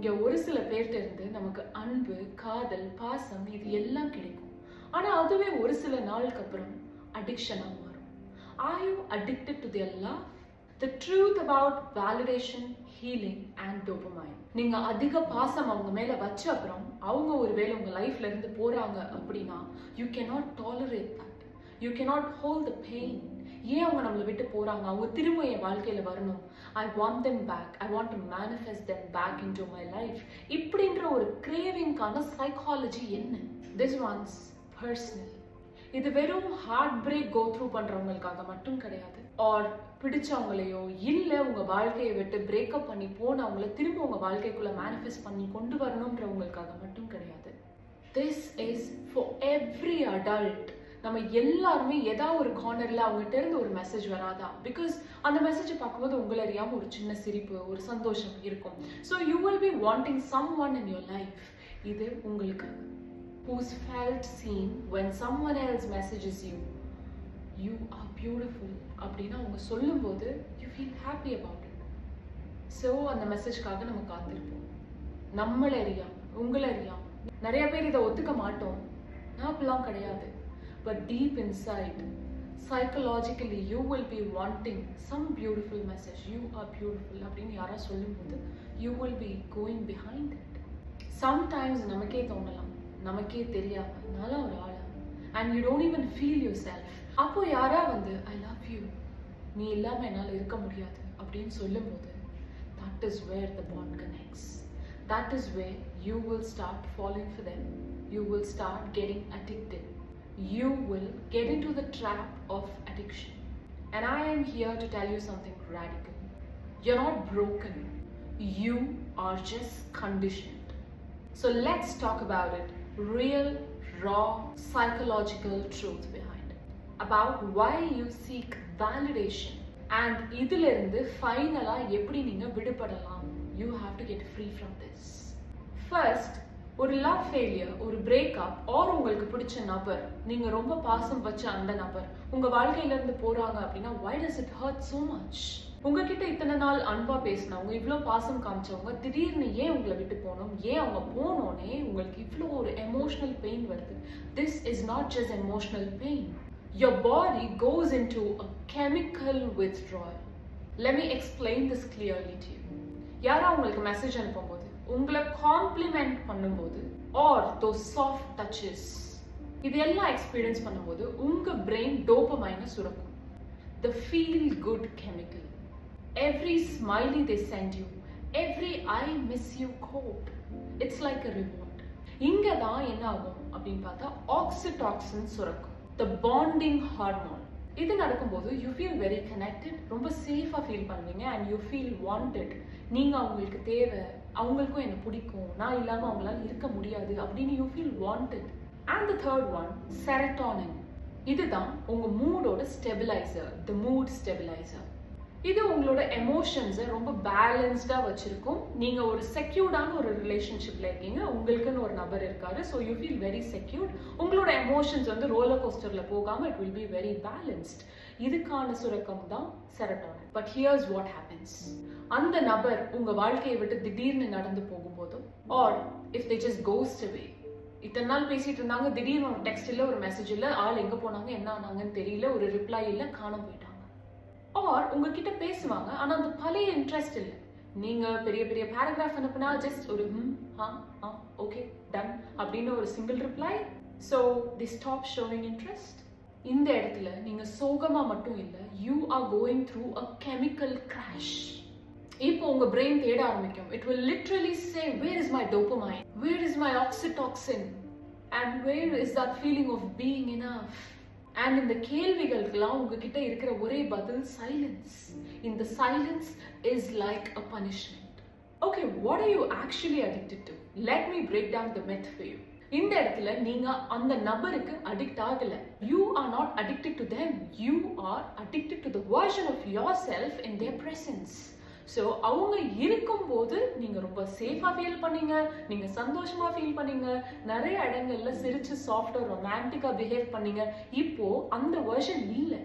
இங்க ஒரு சில பேர்கிட்ட இருந்து நமக்கு அன்பு, காதல், பாசம் இது எல்லாம் கிடைக்கும். ஆனா அதுவே ஒரு சில நாளுக்கு அப்புறம் அடிக்ஷனா மாறும். Are you addicted to their love? The truth about validation, healing and dopamine. நீங்க அதிக பாசம் அவங்க மேல வச்ச அப்புறம் அவங்க ஒருவேளை உங்க லைஃப்ல இருந்து போறாங்க அப்படின்னா you cannot tolerate that. You cannot hold the pain. ஏன் அவங்க நம்மளை விட்டு போறாங்க, அவங்க திரும்ப என் வாழ்க்கையில வரணும், I want them back, I want to manifest them back into my life. இப்படின்ற ஒரு கிரேவிங்கான சைக்காலஜி என்ன? This one's personal. இது வெறும் ஹார்ட் பிரேக் கோ த்ரூ பண்றவங்களுக்காக மட்டும் கிடையாது, ஆர் பிடிச்சவங்களையோ இல்ல உங்க வாழ்க்கையை விட்டு பிரேக்கப் பண்ணி போனவங்களை திரும்ப உங்க வாழ்க்கைக்குள்ள மேனிஃபெஸ்ட் பண்ணி கொண்டு வரணும்ன்றவங்களுக்காக மட்டும் கிடையாது. This is for every adult. நம்ம எல்லாருமே ஏதாவது ஒரு கார்னர்ல அவங்ககிட்ட இருந்து ஒரு மெசேஜ் வராதா? பிகாஸ் அந்த மெசேஜ் பார்க்கும்போது உங்களை அறியாம ஒரு சின்ன சிரிப்பு, ஒரு சந்தோஷம் இருக்கும். So you will be wanting someone in your life. இது உங்களுக்கு who's felt seen when someone else messages you, you are beautiful அப்படின்னா அவங்க சொல்லும்போது you feel happy about it. So அந்த மெசேஜ்க்காக நம்ம காத்திருப்போம். நம்மளை அறியாம, உங்களை அறியாம. நிறைய பேர் இதை ஒத்துக்க மாட்டோம், நான் அப்படிலாம் கிடையாது. But deep inside, psychologically, you will be wanting some beautiful message. You are beautiful. அப்படின்னு யாரா சொல்லும்போது you will be going behind it. Sometimes நமக்கே தோணலாம், நமக்கே தெரியாம நான் ஒரு ஆளா, and you don't even feel yourself. அப்போ யாரா வந்து I love you, நீ இல்லாம என்னால இருக்க முடியாது அப்படின்னு சொல்லும்போது that is where the bond connects. That is where you will start falling for them. You will start getting addicted. You will get into the trap of addiction. And I am here to tell you something radical. You're not broken. You are just conditioned. So let's talk about it. Real, raw, psychological truth behind it. About why you seek validation. And இதிலிருந்து ஃபைனலா எப்படி நீங்க விடுபடலாம். You have to get free from this. First, ஒரு love failure, ஒரு breakup, R உங்களுக்கு பிடிச்ச நபர், நீங்க ரொம்ப பாசம் வச்ச அந்த நபர் உங்க வாழ்க்கையில இருந்து போறாங்க அப்படின்னா why does it hurt so much? உங்ககிட்ட இத்தனை நாள் அன்பா பேசினவங்க, இவ்வளோ பாசம் காமிச்சவங்க திடீர்னு ஏன் உங்களை விட்டு போகணும், ஏன் அவங்க போனோடனே உங்களுக்கு இவ்வளோ ஒரு எமோஷனல் பெயின் வருது. This is not just emotional pain. Your body goes into a chemical withdrawal. Let me explain this clearly to you. யாரா உங்களுக்கு மெசேஜ் அனுப்பும்போது, உங்களை காம்ப்ளிமெண்ட் பண்ணும்போது, ஆர் those soft touches, இது எல்லாம் எக்ஸ்பீரியன்ஸ் பண்ணும்போது உங்க பிரெயின் டோபமைனை சுரக்கும். The feel good chemical. Every smiley they send you, every I miss you quote, it's like a reward. இங்க தான் என்ன ஆகும் அப்படின்னு பார்த்தா ஆக்சிடாக்சின் சுரக்கும், the bonding hormone. இது நடக்கும்போது யூ ஃபீல் வெரி கனெக்டட், ரொம்ப சேஃபாக ஃபீல் பண்ணுவீங்க, அண்ட் யூ ஃபீல் வாண்டட். நீங்கள் அவங்களுக்கு தேவை, அவங்களுக்கும் என்ன பிடிக்கும், நான் இல்லாமல் அவங்களால இருக்க முடியாது அப்படின்னு you feel wanted. And the third one, serotonin. இதுதான் உங்கள் மூடோட ஸ்டெபிலைசர், த மூட் ஸ்டெபிலைசர். இது உங்களோட எமோஷன்ஸை ரொம்ப பேலன்ஸ்டாக வச்சுருக்கும். நீங்கள் ஒரு செக்யூர்டான ஒரு ரிலேஷன்ஷிப்பில் இருக்கீங்க, உங்களுக்குன்னு ஒரு நபர் இருக்காரு, so you feel very secured. உங்களோட எமோஷன்ஸ் வந்து ரோலர் கோஸ்டரில் போகாமல் it will be very balanced. இதுக்கான சுரக்கம் தான் serotonin. But here's what happens. அந்த நபர் உங்கள் வாழ்க்கையை விட்டு திடீர்னு நடந்து போகும்போதும், or if they just ghost away, இத்தனை நாள் பேசிட்டு இருந்தாங்க, திடீர்னு ஒரு டெக்ஸ்ட் இல்லை, ஒரு மெசேஜ் இல்லை, ஆள் எங்கே போனாங்க, என்ன ஆனாங்கன்னு தெரியல, ஒரு ரிப்ளை இல்லை, காணாம போயிட்டாங்க. ஆர் உங்ககிட்ட பேசுவாங்க, ஆனா அந்த பழைய இன்ட்ரெஸ்ட் இல்லை. நீங்க பெரிய பெரிய பேராகிராஃப் அனுப்புனா ஜஸ்ட் ஒரு ஓகே டன் அப்படின்னு ஒரு single reply. So they stop showing interest. இந்த இடத்துல நீங்க சோகமா மட்டும் இல்லை, you are going through a chemical crash. இப்போ உங்க பிரெயின் தேட ஆரம்பிக்கும். It will literally say, where is my dopamine, where is my oxytocin, and where is that feeling of being enough. And இந்த கேள்விகளுக்கெல்லாம் உங்ககிட்ட இருக்கிற ஒரே பதில் சைலன்ஸ். இந்த silence is like a punishment. Okay, what are you actually addicted to? Let me break down the myth for you. இந்த இடத்துல நீங்க அந்த நபருக்கு அடிக்ட் ஆகல. You are not addicted to them. You are addicted to the version of yourself in their presence. So அவங்க இருக்கும்போது நீங்கள் ரொம்ப சேஃபாக ஃபீல் பண்ணீங்க, நீங்கள் சந்தோஷமாக ஃபீல் பண்ணீங்க, நிறைய இடங்கள்ல சிரிச்சு சாஃப்டாக ரொமான்டிக்காக பிஹேவ் பண்ணீங்க. இப்போ அந்த வெர்ஷன் இல்லை,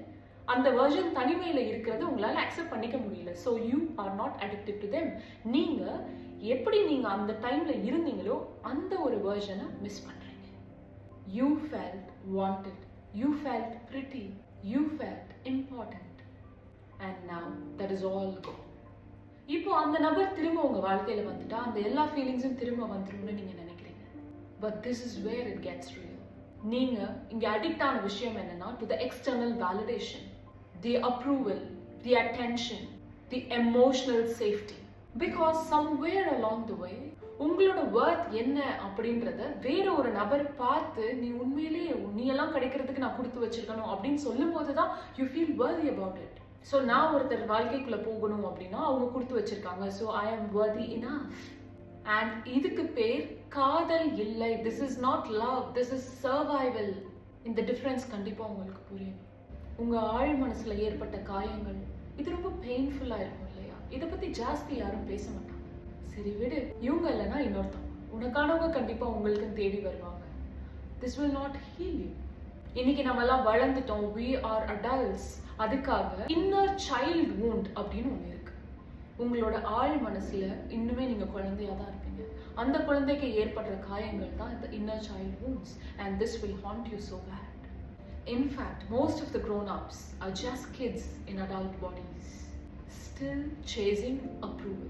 அந்த வெர்ஷன் தனிமையில் இருக்கிறது உங்களால் அக்செப்ட் பண்ணிக்க முடியல. So you are not addicted to them. நீங்கள் எப்படி நீங்க அந்த டைம்ல இருந்தீங்களோ அந்த ஒரு வெர்ஷனை மிஸ் பண்றீங்க. You felt wanted, you felt pretty, you felt important, and now that is all gone. இப்போ அந்த நபர் திரும்ப உங்க வாழ்க்கையில வந்துட்டா அந்த எல்லா ஃபீலிங்ஸும் திரும்ப வந்துரும்னு நீங்க நினைக்கிறீங்க. But this is where it gets real. நீங்க இங்க அடிக்ட் ஆன விஷயம் என்னன்னா to the external validation, the approval, the attention, the emotional safety. Because somewhere along the way உங்களோட worth என்ன அப்படின்றத வேற ஒரு நபர் பார்த்து நீ உண்மையிலேயே நீ எல்லாம் கிடைக்கிறதுக்கு நான் கொடுத்து வச்சிருக்கணும் அப்படின்னு சொல்லும் போதுதான் you feel worthy about it. So நான் ஒருத்தர் வாழ்க்கைக்குள்ள போகணும் அப்படின்னா அவங்க கொடுத்து வச்சிருக்காங்க. ஸோ ஐ ஆம் worthy enough. அண்ட் இதுக்கு பேர் காதல் இல்லை. This is not love, this is survival. இந்த டிஃப்ரென்ஸ் கண்டிப்பா உங்களுக்கு புரியும். உங்க ஆழ் மனசுல ஏற்பட்ட காயங்கள் இது ரொம்ப பெயின்ஃபுல்லா இருக்கும் இல்லையா? இதை பத்தி ஜாஸ்தி யாரும் பேச மாட்டாங்க. சரி விடு, இவங்க இல்லைன்னா இன்னொருத்தவங்க, உனக்கானவங்க கண்டிப்பா உங்களுக்கு தேடி வருவாங்க. This will not heel you. இன்னைக்கு நம்ம எல்லாம் வளர்ந்துட்டோம், we are adults. அதுக்காக இன்னர் சைல்ட் wound அப்படின்னு ஒன்று இருக்கு. உங்களோட ஆழ் மனசுல இன்னுமே நீங்க குழந்தையா தான் இருப்பீங்க. அந்த குழந்தைக்கு ஏற்படுற காயங்கள் தான் இந்த inner child wounds, and this will haunt you so bad. In fact, most of the grown-ups are just kids in adult bodies, still chasing approval.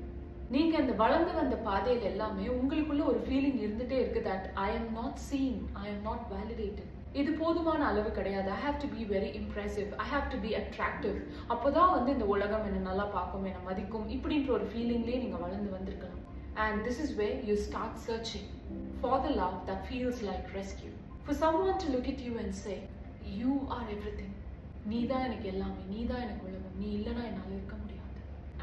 நீங்க இந்த வளர்ந்து வந்த பாதையில் எல்லாமே உங்களுக்குள்ள ஒரு ஃபீலிங் இருந்துட்டே இருக்கு that I am not seen, I am not validated. இது போதுமான அளவு கிடையாது. I have to be very impressive, I have to be attractive. அப்போதான் வந்து இந்த உலகம் என்ன நல்லா பார்க்கும், என்ன மதிக்கும், இப்படின்ற ஒரு ஃபீலிங்லேயே நீங்க வளர்ந்து வந்திருக்கலாம். And this is where you start searching for the love that feels like rescue, for someone to look at you and say you are everything. நீ தான் எனக்கு எல்லாமே, நீ தான் எனக்கு உலகம், நீ இல்லைன்னா என்னால் இருக்க முடியாது.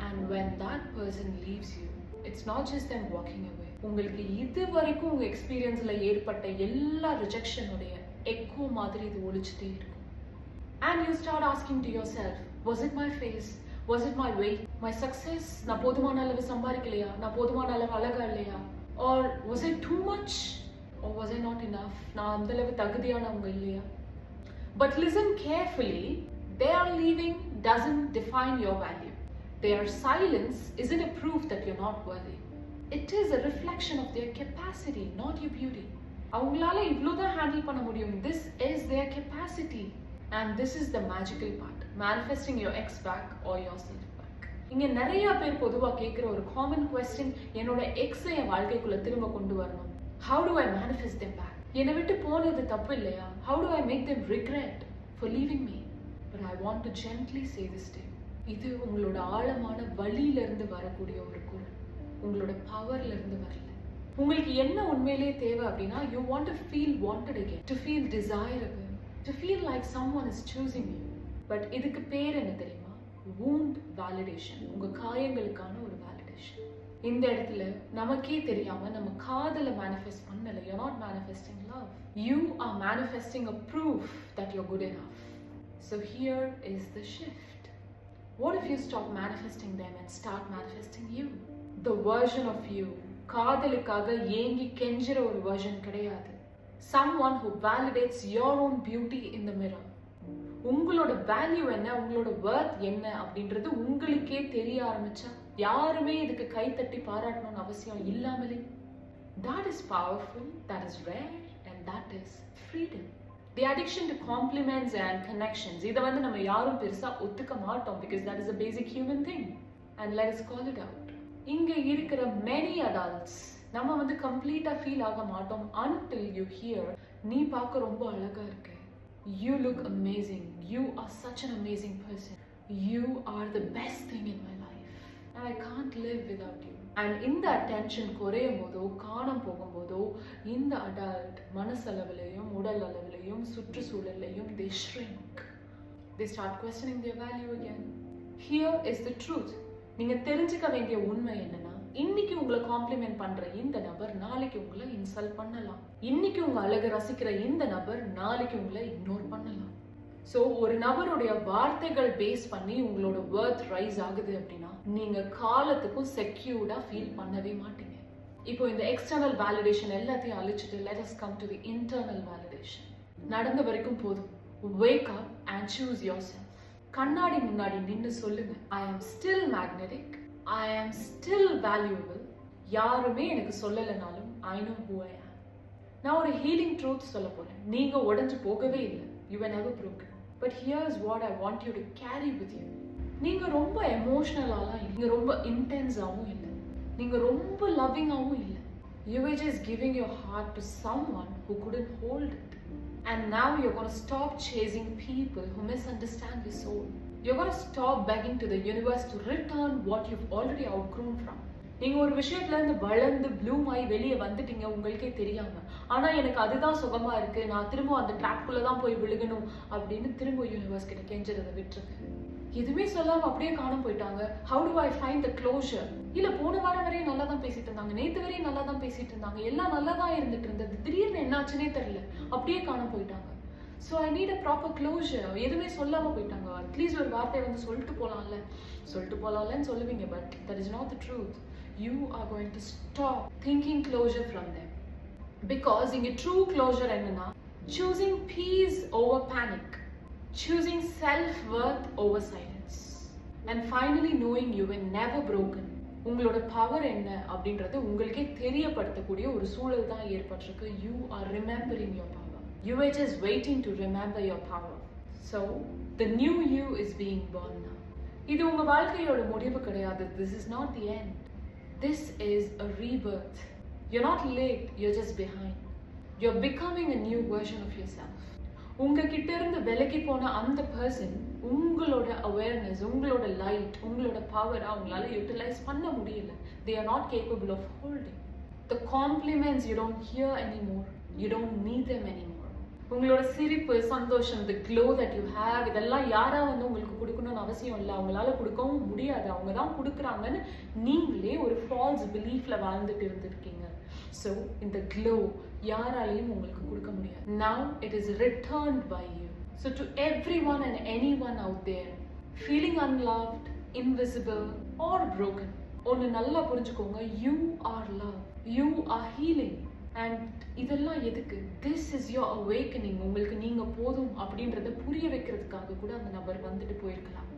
And when that person leaves you, it's not just them walking away. உங்களுக்கு இது வரைக்கும் உங்க எக்ஸ்பீரியன்ஸ்ல ஏற்பட்ட எல்லா ரிஜெக்ஷனுடைய எக்கோ மாதிரி இது ஒழிச்சுட்டே இருக்கும். And you start asking to yourself, was it my face, was it my weight, my success? நான் போதுமான அளவு சம்பாதிக்கலையா, நான் போதுமான அளவு அழகா இல்லையா, or was it too much, or was I not enough, நான் அந்த அளவு தகுதியானவங்க இல்லையா? But listen carefully, their leaving doesn't define your value. Their silence isn't a proof that you're not worthy. It is a reflection of their capacity, not your beauty. அவங்களால இவ்வளோதான் handle பண்ண முடியும். This is their capacity. And this is the magical part, manifesting your ex back or yourself back. இங்க நிறைய பேர் பொதுவா கேட்குற ஒரு காமன் கொஸ்டின், என்னோட எக்ஸை என் வாழ்க்கைக்குள்ள திரும்ப கொண்டு வரணும். How do I manifest them back? என்னை விட்டு போனது தப்பு இல்லையா? How do I make them regret for leaving me? But I want to gently say this to you. இது உங்களோட ஆழமான வலியிலிருந்து வரக்கூடிய ஒரு குரல், உங்களோட பவர்ல இருந்து வரல. உங்களுக்கு என்ன உண்மையிலே தேவை அப்படின்னா, you want to feel wanted again, to feel desirable, to feel like someone is choosing you. But இதுக்கு பேர் என்ன தெரியுமா? wound validation. உங்க காயங்களுக்கான ஒரு validation. இந்த இடத்துல நமக்கே தெரியாம நம்ம காதலை manifest பண்ணல. You're not manifesting love. You are manifesting a proof that you're good enough. So here is the shift. What if you stop manifesting them and start manifesting you? The version of you, காதலுக்காக ஏங்கி கெஞ்சுற ஒரு version கிடையாது. Someone who validates your own beauty in the mirror. உங்களோட value என்ன, உங்களோட வர்த் என்ன அப்படின்றது உங்களுக்கே தெரிய ஆரம்பிச்சா யாருமே இதுக்கு கைத்தட்டி பாராட்டணும்னு அவசியம் இல்லாமலே. That is powerful, that is rare, and that is freedom. The addiction to compliments and connections, இதை வந்து நம்ம யாரும் பெருசா ஒத்துக்க மாட்டோம், because that is a basic human thing. And let us call it out. இங்க இருக்கிற many adults நம்ம வந்து கம்ப்ளீட்டா ஃபீல் ஆக மாட்டோம் until you hear, நீ பார்க்க ரொம்ப அழகா இருக்க, you look amazing, you are such an amazing person, you are the best thing in my life, and I can't live without you. And இந்த அட்டென்ஷன் குறையும் போதோ காணம் போகும்போதோ இந்த அடல்ட் மனசளவிலையும் உடல் அளவிலையும் சுற்றுச்சூழலையும் they shrink, they start questioning their value again. Here is the truth. நீங்க தெரிஞ்சுக்க வேண்டிய உண்மை என்னன்னா, இன்னைக்கு உங்களை காம்ப்ளிமெண்ட் பண்ற இந்த நபர் நாளைக்கு உங்களை இன்சல்ட் பண்ணலாம். இன்னைக்கு உங்க அழகை ரசிக்கிற இந்த நபர் நாளைக்கு உங்களை இக்னோர் பண்ணலாம். ஸோ ஒரு நபருடைய வார்த்தைகள் பேஸ் பண்ணி உங்களோட வர்த் ரைஸ் ஆகுது அப்படின்னா நீங்க காலத்துக்கும் செக்யூர்டா ஃபீல் பண்ணவே மாட்டீங்க. இப்போ இந்த எக்ஸ்டர்னல் வேலிடேஷன் எல்லாத்தையும் அழிச்சிட்டு let us come to the internal validation. நடந்த வரைக்கும் போதும். Wake up and choose yourself. கண்ணாடி முன்னாடி நின்று சொல்லுங்க, I am still magnetic, I am still valuable, யாருமே எனக்கு சொல்லலைனாலும் I know who I am. நான் ஒரு ஹீலிங் ட்ரூத் சொல்ல போறேன். நீங்க உடைஞ்சு போகவே இல்லை. You were never broken. But here's what I want you to carry with you. நீங்க ரொம்ப எமோஷனலாலாம் இல்லை, நீங்க ரொம்ப இன்டென்ஸாகவும் இல்லை, நீங்க ரொம்ப லவ்விங்காகவும் இல்லை. You were just giving your heart to someone who couldn't hold it. And now you're going to stop chasing people who misunderstand your soul. You're going to stop begging to the universe to return what you've already outgrown from. நீங்க ஒரு விஷயத்துல இருந்து வளர்ந்து Bloom ஆகி வெளியே வந்துட்டீங்க உங்களுக்கே தெரியாம. ஆனா எனக்கு அதுதான் சுகமா இருக்கு, நான் திரும்ப அந்த ட்ராப்குள்ள தான் போய் விழுகணும் அப்படின்னு திரும்ப யூனிவர்ஸ் கிட்ட கெஞ்சறதை விட்டுருங்க. எதுவுமே சொல்லாம அப்படியே காணாம போயிட்டாங்க. How do I find the closure? இல்ல போன வாரம் வரையும் நல்லா தான் பேசிட்டு இருந்தாங்க, நேத்து வரையும் நல்லா தான் பேசிட்டு இருந்தாங்க, எல்லாம் நல்லா தான் இருந்துட்டு இருந்தது, திடீர்னு என்னாச்சுன்னே தெரியல, அப்படியே காணாம போயிட்டாங்க. So I need a proper closure. எதுவுமே சொல்லாம போயிட்டாங்க. அட்லீஸ்ட் ஒரு வார்த்தை வந்து சொல்லிட்டு போலாம்லன்னு சொல்லுவீங்க. But that is not the truth. You are going to stop thinking closure from them. Because இங்க true closure என்னன்னா, choosing peace over panic, choosing self-worth over silence, and finally knowing you were never broken. உங்களோட power என்ன அப்படின்றது உங்களுக்கே தெரியப்படுத்தக்கூடிய ஒரு சூழல் தான் ஏற்பட்டிருக்கு. You are remembering your power. You were just waiting to remember your power. So the new you is being born now. இது உங்க வாழ்க்கையோட முடிவு கிடையாது. This is not the end. This is a rebirth. You're not late, you're just behind. You're becoming a new version of yourself. உங்ககிட்ட இருந்து விலகி போன அந்த பர்சன் உங்களோட அவேர்னஸ், உங்களோட லைட், உங்களோட பவர் அவங்களால யூட்டிலைஸ் பண்ண முடியல. They are not capable of holding. The compliments you don't hear anymore. You don't need them anymore. உங்களோட சிரிப்பு, சந்தோஷம், the glow that you have, இதெல்லாம் யாரா வந்து உங்களுக்கு கொடுக்கணும்னு அவசியம் இல்லை. அவங்களால கொடுக்கவும் முடியாது, அவங்க தான் கொடுக்குறாங்கன்னு நீங்களே ஒரு ஃபால்ஸ் பிலீஃப்ல வாழ்ந்துட்டு இருந்திருக்கீங்க. ஸோ இந்த glow யாராலையும் உங்களுக்கு கொடுக்க முடியாது. Now it is returned by you. So to everyone and anyone out there feeling unloved, invisible or broken, ஒன்னு நல்லா புரிஞ்சுக்கோங்க. You are love. You are healing. And இதெல்லாம் எதுக்கு? This is your awakening. உங்களுக்கு நீங்க போதும் அப்படின்றத புரிய வைக்கிறதுக்காக கூட அந்த நபர் வந்துட்டு போயிருக்கலாம்.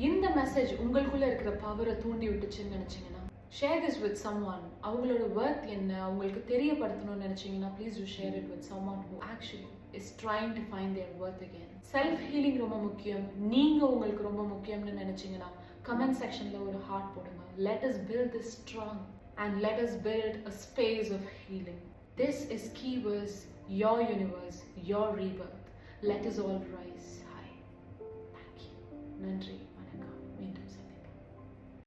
இந்த மெசேஜ் உங்களுக்குள்ள இருக்கிற பவரை தூண்டி விட்டுச்சுன்னு நினைச்சீங்கன்னா share this with someone. அவங்களோட worth என்ன அவங்களுக்கு தெரியப்படுத்தணும்னு நினைச்சீங்கன்னா please do share it with someone who actually is trying to find their worth again. Self healing ரொம்ப முக்கியம், நீங்க உங்களுக்கு ரொம்ப முக்கியம்னு நினைச்சீங்கன்னா கமெண்ட் செக்ஷன்ல ஒரு ஹார்ட் போடுங்க. Let us build this strong and let us build a space of healing. This is Keyverse, your universe, your rebirth. Let us all rise high. Thank you. Nandri.